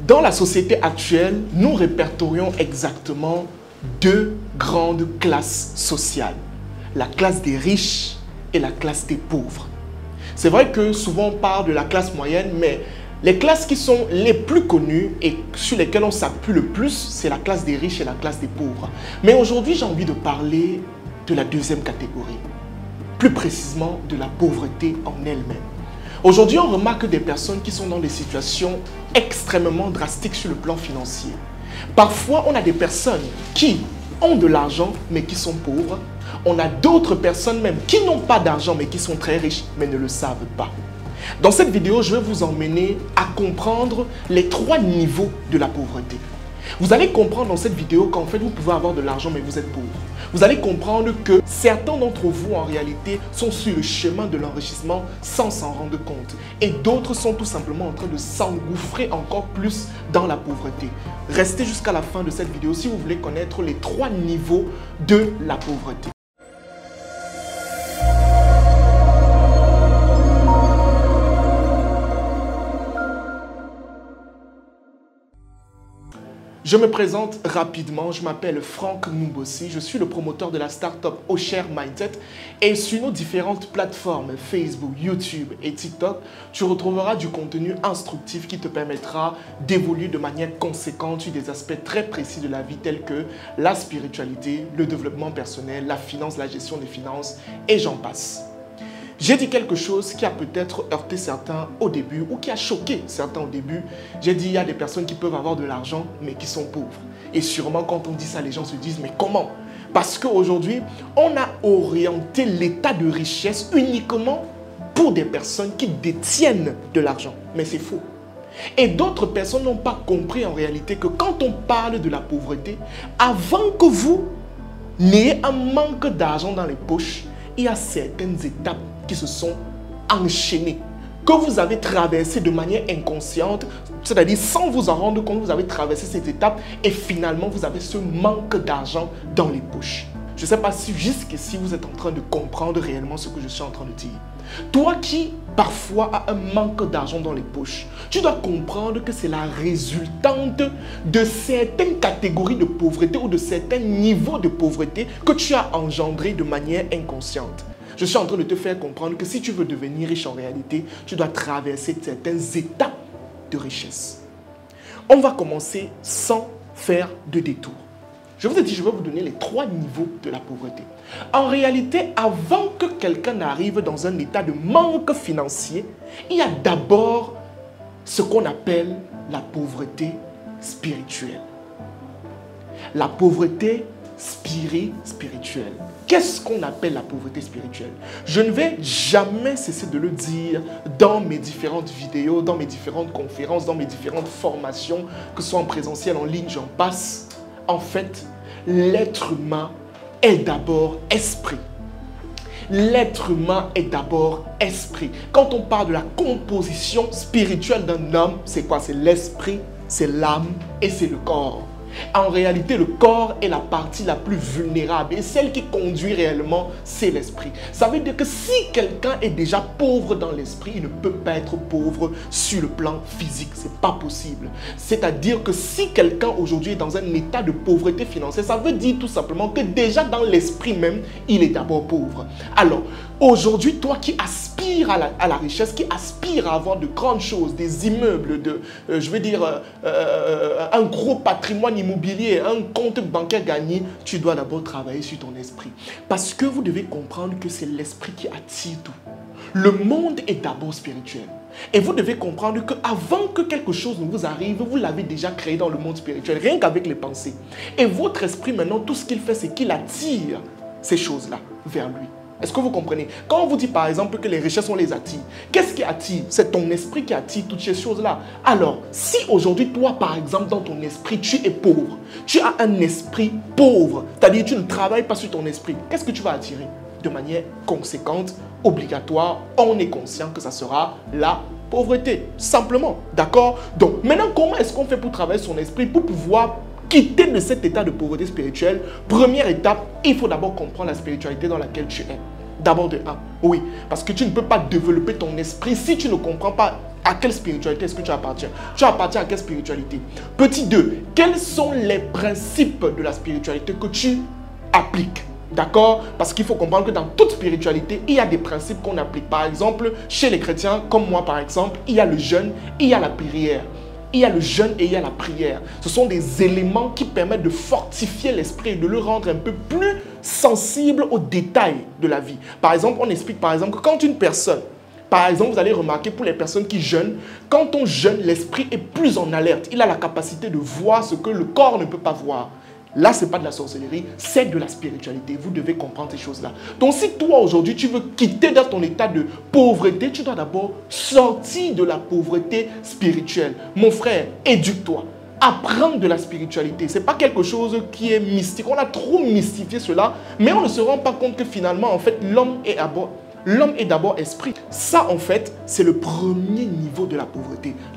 Dans la société actuelle, nous répertorions exactement deux grandes classes sociales. La classe des riches et la classe des pauvres. C'est vrai que souvent on parle de la classe moyenne, mais les classes qui sont les plus connues et sur lesquelles on s'appuie le plus, c'est la classe des riches et la classe des pauvres. Mais aujourd'hui, j'ai envie de parler de la deuxième catégorie, plus précisément de la pauvreté en elle-même. Aujourd'hui, on remarque des personnes qui sont dans des situations extrêmement drastiques sur le plan financier. Parfois, on a des personnes qui ont de l'argent mais qui sont pauvres. On a d'autres personnes même qui n'ont pas d'argent mais qui sont très riches mais ne le savent pas. Dans cette vidéo, je vais vous emmener à comprendre les trois niveaux de la pauvreté. Vous allez comprendre dans cette vidéo qu'en fait, vous pouvez avoir de l'argent mais vous êtes pauvre. Vous allez comprendre que certains d'entre vous, en réalité, sont sur le chemin de l'enrichissement sans s'en rendre compte. Et d'autres sont tout simplement en train de s'engouffrer encore plus dans la pauvreté. Restez jusqu'à la fin de cette vidéo si vous voulez connaître les trois niveaux de la pauvreté. Je me présente rapidement, je m'appelle Franck Moubossi, je suis le promoteur de la start-up Osher Mindset et sur nos différentes plateformes Facebook, YouTube et TikTok, tu retrouveras du contenu instructif qui te permettra d'évoluer de manière conséquente sur des aspects très précis de la vie tels que la spiritualité, le développement personnel, la finance, la gestion des finances et j'en passe. J'ai dit quelque chose qui a peut-être heurté certains au début ou qui a choqué certains au début. J'ai dit il y a des personnes qui peuvent avoir de l'argent mais qui sont pauvres. Et sûrement quand on dit ça, les gens se disent mais comment? Parce qu'aujourd'hui, on a orienté l'état de richesse uniquement pour des personnes qui détiennent de l'argent. Mais c'est faux. Et d'autres personnes n'ont pas compris en réalité que quand on parle de la pauvreté, avant que vous n'ayez un manque d'argent dans les poches, il y a certaines étapes qui se sont enchaînées, que vous avez traversées de manière inconsciente, c'est-à-dire sans vous en rendre compte, vous avez traversé cette étape et finalement vous avez ce manque d'argent dans les poches. Je ne sais pas si jusqu'ici vous êtes en train de comprendre réellement ce que je suis en train de dire. Toi qui parfois as un manque d'argent dans les poches, tu dois comprendre que c'est la résultante de certaines catégories de pauvreté ou de certains niveaux de pauvreté que tu as engendré de manière inconsciente. Je suis en train de te faire comprendre que si tu veux devenir riche en réalité, tu dois traverser certaines étapes de richesse. On va commencer sans faire de détour. Je vous ai dit, je vais vous donner les trois niveaux de la pauvreté. En réalité, avant que quelqu'un n'arrive dans un état de manque financier, il y a d'abord ce qu'on appelle la pauvreté spirituelle. La pauvreté spirituelle. Qu'est-ce qu'on appelle la pauvreté spirituelle? Je ne vais jamais cesser de le dire dans mes différentes vidéos, dans mes différentes conférences, dans mes différentes formations, que ce soit en présentiel, en ligne, j'en passe. En fait, l'être humain est d'abord esprit. L'être humain est d'abord esprit. Quand on parle de la composition spirituelle d'un homme, c'est quoi? C'est l'esprit, c'est l'âme et c'est le corps. En réalité, le corps est la partie la plus vulnérable et celle qui conduit réellement, c'est l'esprit. Ça veut dire que si quelqu'un est déjà pauvre dans l'esprit, il ne peut pas être pauvre sur le plan physique. C'est pas possible. C'est-à-dire que si quelqu'un aujourd'hui est dans un état de pauvreté financière, ça veut dire tout simplement que déjà dans l'esprit même, il est d'abord pauvre. Alors, aujourd'hui, toi qui aspires à la richesse, qui aspires à avoir de grandes choses, des immeubles, un gros patrimoine immobilier, un compte bancaire gagné, tu dois d'abord travailler sur ton esprit. Parce que vous devez comprendre que c'est l'esprit qui attire tout. Le monde est d'abord spirituel. Et vous devez comprendre qu'avant que quelque chose ne vous arrive, vous l'avez déjà créé dans le monde spirituel, rien qu'avec les pensées. Et votre esprit maintenant, tout ce qu'il fait, c'est qu'il attire ces choses-là vers lui. Est-ce que vous comprenez? Quand on vous dit par exemple que les richesses, on les attire, qu'est-ce qui attire? C'est ton esprit qui attire toutes ces choses-là. Alors, si aujourd'hui, toi par exemple, dans ton esprit, tu es pauvre, tu as un esprit pauvre, c'est-à-dire tu ne travailles pas sur ton esprit, qu'est-ce que tu vas attirer? De manière conséquente, obligatoire, on est conscient que ça sera la pauvreté, simplement, d'accord? Donc, maintenant, comment est-ce qu'on fait pour travailler son esprit, pour pouvoir quitter de cet état de pauvreté spirituelle? Première étape, il faut d'abord comprendre la spiritualité dans laquelle tu es. D'abord de un, oui, parce que tu ne peux pas développer ton esprit si tu ne comprends pas À quelle spiritualité est-ce que tu appartiens? Tu appartiens à quelle spiritualité? Petit 2, quels sont les principes de la spiritualité que tu appliques? D'accord? Parce qu'il faut comprendre que dans toute spiritualité, il y a des principes qu'on applique. Par exemple, chez les chrétiens, comme moi par exemple, il y a le jeûne, il y a la prière. Il y a le jeûne et il y a la prière. Ce sont des éléments qui permettent de fortifier l'esprit et de le rendre un peu plus sensible aux détails de la vie. Par exemple, on explique par exemple que quand une personne, par exemple, vous allez remarquer pour les personnes qui jeûnent, quand on jeûne, l'esprit est plus en alerte. Il a la capacité de voir ce que le corps ne peut pas voir. Là, ce n'est pas de la sorcellerie, c'est de la spiritualité. Vous devez comprendre ces choses-là. Donc, si toi, aujourd'hui, tu veux quitter dans ton état de pauvreté, tu dois d'abord sortir de la pauvreté spirituelle. Mon frère, éduque-toi. Apprendre de la spiritualité. Ce n'est pas quelque chose qui est mystique. On a trop mystifié cela, mais on ne se rend pas compte que finalement, en fait, l'homme est d'abord esprit. Ça, en fait, c'est le premier niveau de la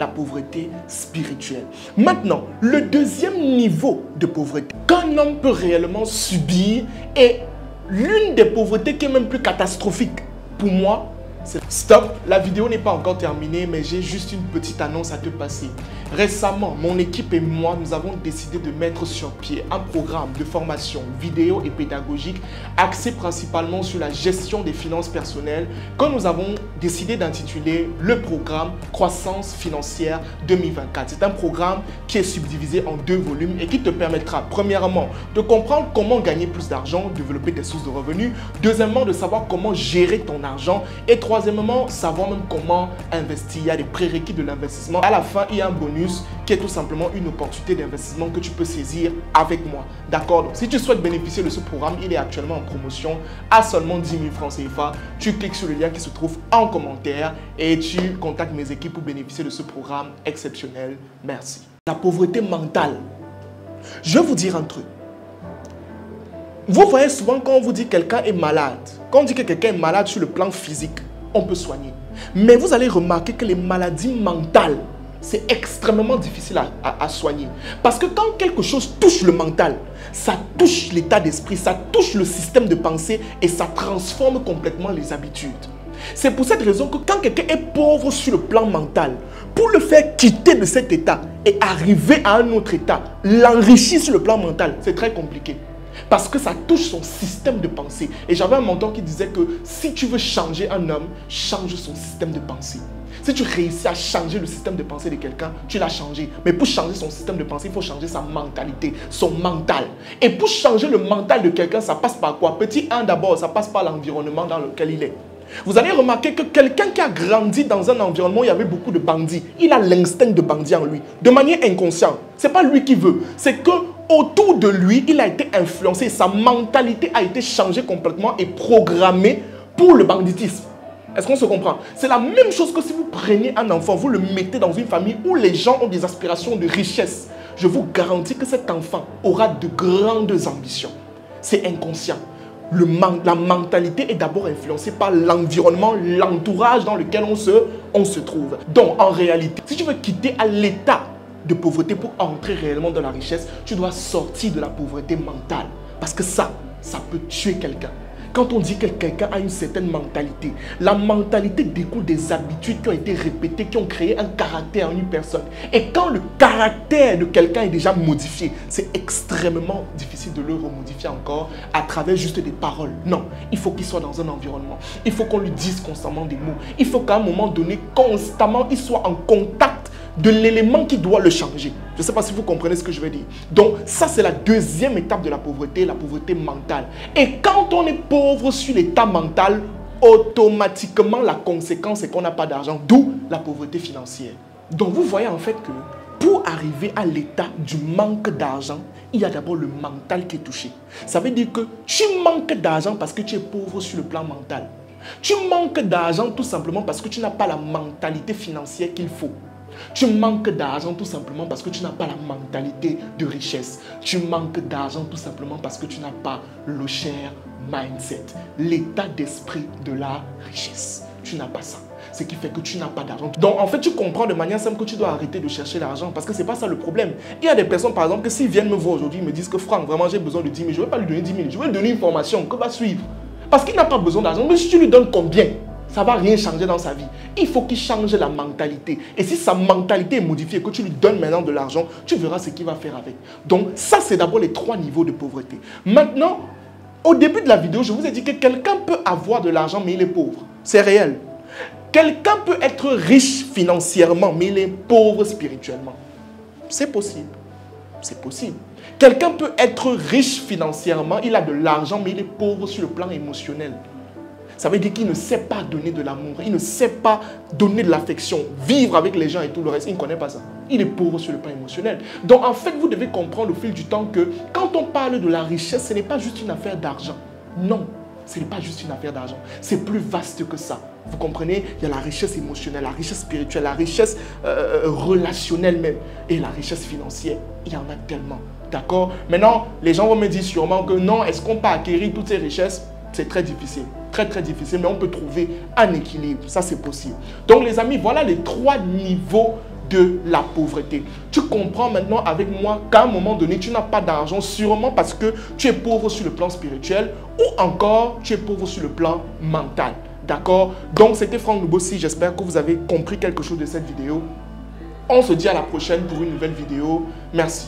pauvreté spirituelle. Maintenant, le deuxième niveau de pauvreté qu'un homme peut réellement subir est l'une des pauvretés qui est même plus catastrophique. Pour moi, c'est... Stop, la vidéo n'est pas encore terminée, mais j'ai juste une petite annonce à te passer. Récemment, mon équipe et moi, nous avons décidé de mettre sur pied un programme de formation vidéo et pédagogique axé principalement sur la gestion des finances personnelles que nous avons décidé d'intituler le programme Croissance financière 2024. C'est un programme qui est subdivisé en 2 volumes et qui te permettra, premièrement, de comprendre comment gagner plus d'argent, développer tes sources de revenus. Deuxièmement, de savoir comment gérer ton argent. Et troisièmement, savoir même comment investir. Il y a des prérequis de l'investissement. À la fin, il y a un bonus qui est tout simplement une opportunité d'investissement que tu peux saisir avec moi. D'accord? Donc, si tu souhaites bénéficier de ce programme, il est actuellement en promotion à seulement 10 000 francs CFA. Tu cliques sur le lien qui se trouve en commentaire et tu contactes mes équipes pour bénéficier de ce programme exceptionnel. Merci. La pauvreté mentale. Je vais vous dire un truc. Vous voyez souvent quand on vous dit que quelqu'un est malade, quand on dit que quelqu'un est malade sur le plan physique, on peut soigner. Mais vous allez remarquer que les maladies mentales, c'est extrêmement difficile à soigner. Parce que quand quelque chose touche le mental, ça touche l'état d'esprit, ça touche le système de pensée et ça transforme complètement les habitudes. C'est pour cette raison que quand quelqu'un est pauvre sur le plan mental, pour le faire quitter de cet état et arriver à un autre état, l'enrichir sur le plan mental, c'est très compliqué. Parce que ça touche son système de pensée. Et j'avais un mentor qui disait que si tu veux changer un homme, change son système de pensée. Si tu réussis à changer le système de pensée de quelqu'un, tu l'as changé. Mais pour changer son système de pensée, il faut changer sa mentalité, son mental. Et pour changer le mental de quelqu'un, ça passe par quoi? Petit 1 d'abord, ça passe par l'environnement dans lequel il est. Vous allez remarquer que quelqu'un qui a grandi dans un environnement où il y avait beaucoup de bandits, il a l'instinct de bandit en lui, de manière inconsciente. Ce n'est pas lui qui veut, c'est que autour de lui, il a été influencé, sa mentalité a été changée complètement et programmée pour le banditisme. Est-ce qu'on se comprend? C'est la même chose que si vous prenez un enfant, vous le mettez dans une famille où les gens ont des aspirations de richesse. Je vous garantis que cet enfant aura de grandes ambitions. C'est inconscient. La mentalité est d'abord influencée par l'environnement, l'entourage dans lequel on se trouve. Donc, en réalité, si tu veux quitter à l'état de pauvreté pour entrer réellement dans la richesse, tu dois sortir de la pauvreté mentale. Parce que ça peut tuer quelqu'un. Quand on dit que quelqu'un a une certaine mentalité, la mentalité découle des habitudes qui ont été répétées, qui ont créé un caractère en une personne. Et quand le caractère de quelqu'un est déjà modifié, c'est extrêmement difficile de le remodifier encore à travers juste des paroles. Non, il faut qu'il soit dans un environnement. Il faut qu'on lui dise constamment des mots. Il faut qu'à un moment donné, constamment, il soit en contact de l'élément qui doit le changer. Je ne sais pas si vous comprenez ce que je veux dire. Donc, ça, c'est la deuxième étape de la pauvreté mentale. Et quand on est pauvre sur l'état mental, automatiquement, la conséquence est qu'on n'a pas d'argent, d'où la pauvreté financière. Donc, vous voyez en fait que pour arriver à l'état du manque d'argent, il y a d'abord le mental qui est touché. Ça veut dire que tu manques d'argent parce que tu es pauvre sur le plan mental. Tu manques d'argent tout simplement parce que tu n'as pas la mentalité financière qu'il faut. Tu manques d'argent tout simplement parce que tu n'as pas la mentalité de richesse. Tu manques d'argent tout simplement parce que tu n'as pas le share mindset, l'état d'esprit de la richesse. Tu n'as pas ça. Ce qui fait que tu n'as pas d'argent. Donc en fait, tu comprends de manière simple que tu dois arrêter de chercher l'argent parce que ce n'est pas ça le problème. Il y a des personnes par exemple que s'ils viennent me voir aujourd'hui, ils me disent que Franck, vraiment j'ai besoin de 10 000. Je ne vais pas lui donner 10 000, je vais lui donner une formation que va suivre. Parce qu'il n'a pas besoin d'argent. Mais si tu lui donnes combien? ça ne va rien changer dans sa vie. Il faut qu'il change la mentalité. Et si sa mentalité est modifiée, que tu lui donnes maintenant de l'argent, tu verras ce qu'il va faire avec. Donc ça, c'est d'abord les 3 niveaux de pauvreté. Maintenant, au début de la vidéo, je vous ai dit que quelqu'un peut avoir de l'argent, mais il est pauvre. C'est réel. Quelqu'un peut être riche financièrement, mais il est pauvre spirituellement. C'est possible. C'est possible. Quelqu'un peut être riche financièrement, il a de l'argent, mais il est pauvre sur le plan émotionnel. Ça veut dire qu'il ne sait pas donner de l'amour, il ne sait pas donner de l'affection, vivre avec les gens et tout le reste, il ne connaît pas ça. Il est pauvre sur le plan émotionnel. Donc en fait, vous devez comprendre au fil du temps que quand on parle de la richesse, ce n'est pas juste une affaire d'argent. Non, ce n'est pas juste une affaire d'argent. C'est plus vaste que ça. Vous comprenez? Il y a la richesse émotionnelle, la richesse spirituelle, la richesse relationnelle même et la richesse financière. Il y en a tellement. D'accord? Maintenant, les gens vont me dire sûrement que non, est-ce qu'on peut acquérir toutes ces richesses? C'est très difficile. Très, très difficile, mais on peut trouver un équilibre. Ça, c'est possible. Donc, les amis, voilà les 3 niveaux de la pauvreté. Tu comprends maintenant avec moi qu'à un moment donné, tu n'as pas d'argent, sûrement parce que tu es pauvre sur le plan spirituel ou encore tu es pauvre sur le plan mental. D'accord? Donc, c'était Franck Nubossi. J'espère que vous avez compris quelque chose de cette vidéo. On se dit à la prochaine pour une nouvelle vidéo. Merci.